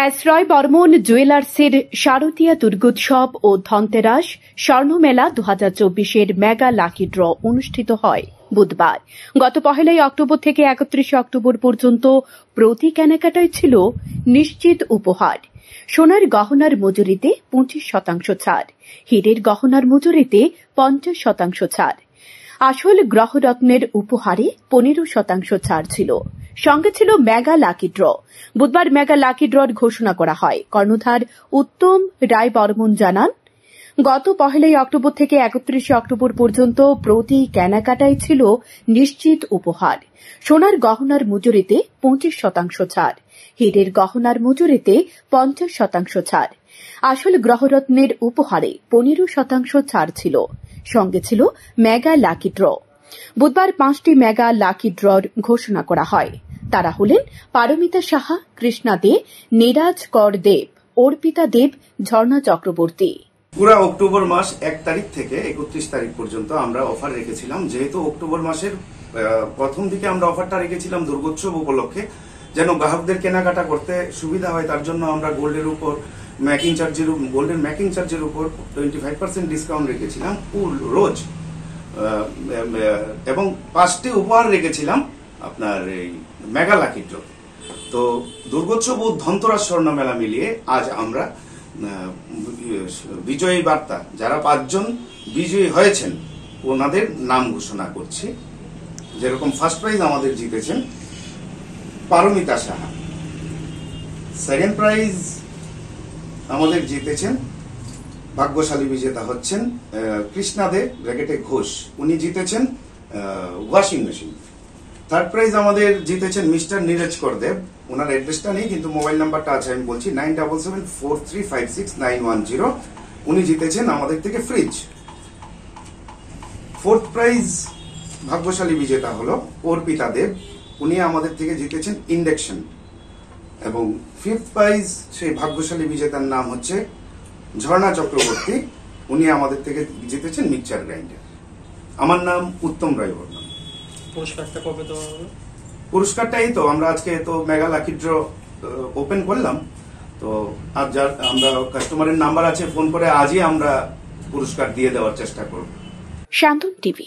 S রয় বর্মন জুয়েলার্সের শারদীয়া দুর্গোৎসব ও Dhanteras স্বর্ণমেলা 2024-এর mega lucky draw অনুষ্ঠিত হয় বুধবার। গত 1 অক্টোবর থেকে 31 অক্টোবর পর্যন্ত প্রতি কেনাকাটায় ছিল নিশ্চিত উপহার। সোনার গহনার মজুরিতে 25% ছাড়, হীরের গহনার মজুরিতে 50% ছাড়, আসল গ্রহরত্নের উপহারে 15% ছাড় ছিল। সঙ্গে ছিল মেগা লাকি ড্র। বুধবার মেগা লাকি ড্রর ঘোষণা করা হয়। কর্ণধার উত্তম রায় বর্মন জানান, গত 1 অক্টোবর থেকে 31 অক্টোবর পর্যন্ত প্রতি কেনাকাটায় ছিল নিশ্চিত উপহার। সোনার গহনার মজুরিতে 25% ছাড়, হীরের গহনার মজুরিতে 50% ছাড়, আসল গ্রহরত্নের উপহারে 15% ছাড় ছিল। সঙ্গে ছিল মেগা লাকি ড্র। বুধবার 5টি মেগা লাকি ড্রর ঘোষণা করা হয়। তারা হলেন পারমিতা সাহা, কৃষ্ণা দে, নীরাজ কর দেব, অর্পিতা দেব, ঝর্ণা চক্রবর্তী। পুরা অক্টোবর মাস 1 তারিখ থেকে 31 তারিখ পর্যন্ত আমরা অফার রেখেছিলাম। যেহেতু অক্টোবর মাসের প্রথম দিকে আমরা অফারটা রেখেছিলাম দুর্গোৎসব উপলক্ষে, যেন গ্রাহকদের কেনাকাটা করতে সুবিধা হয়, তার জন্য আমরা গোল্ডের উপর গোল্ডের মেকিং চার্জের উপর 25% ডিসকাউন্ট রেখেছিলাম রোজ, এবং 5টি উপহার রেখেছিলাম আপনার এই মেগা লাকি ড্র। তো দুর্গোৎসব ও ধনতেরাস স্বর্ণ মেলা মিলিয়ে আজ আমরা বিজয়ী বার্তা, যারা 5 জন বিজয়ী হয়েছেন ওনাদের নাম ঘোষণা করছি। যেরকম ফার্স্ট প্রাইজ আমাদের জিতেছেন পারমিতা সাহা, সেকেন্ড প্রাইজ আমাদের জিতেছেন ভাগ্যশালী বিজেতা হচ্ছেন কৃষ্ণা দে ব্র্যাকেটে ঘোষ, উনি জিতেছেন ওয়াশিং মেশিন। থার্ড প্রাইজ আমাদের জিতেছেন মিস্টার নীরাজ কর দেব, ওনার অ্যাড্রেসটা নেই কিন্তু মোবাইল নাম্বারটা আছে, আমি বলছি 9774356910, উনি জিতেছেন আমাদের থেকে ফ্রিজ। ফোর্থ প্রাইজ ভাগ্যশালী বিজেতা হলো অর্পিতা দেব, উনি আমাদের থেকে জিতেছেন ইন্ডাকশন। এবং ফিফথ প্রাইজ সেই ভাগ্যশালী বিজেতার নাম হচ্ছে ঝর্ণা চক্রবর্তী, উনি আমাদের থেকে জিতেছেন মিক্সচার গ্রাইন্ডার। আমার নাম উত্তম রায় বর্মন। পুরস্কারটা কবে দেওয়া হবে? পুরস্কারটা এই তো আমরা আজকে তো মেগা লাকি ড্র ওপেন করলাম, তো আজ যার আমরা কাস্টমারের নাম্বার আছে, ফোন করে আজই আমরা পুরস্কার দিয়ে দেওয়ার চেষ্টা করব। শান্তন টিভি।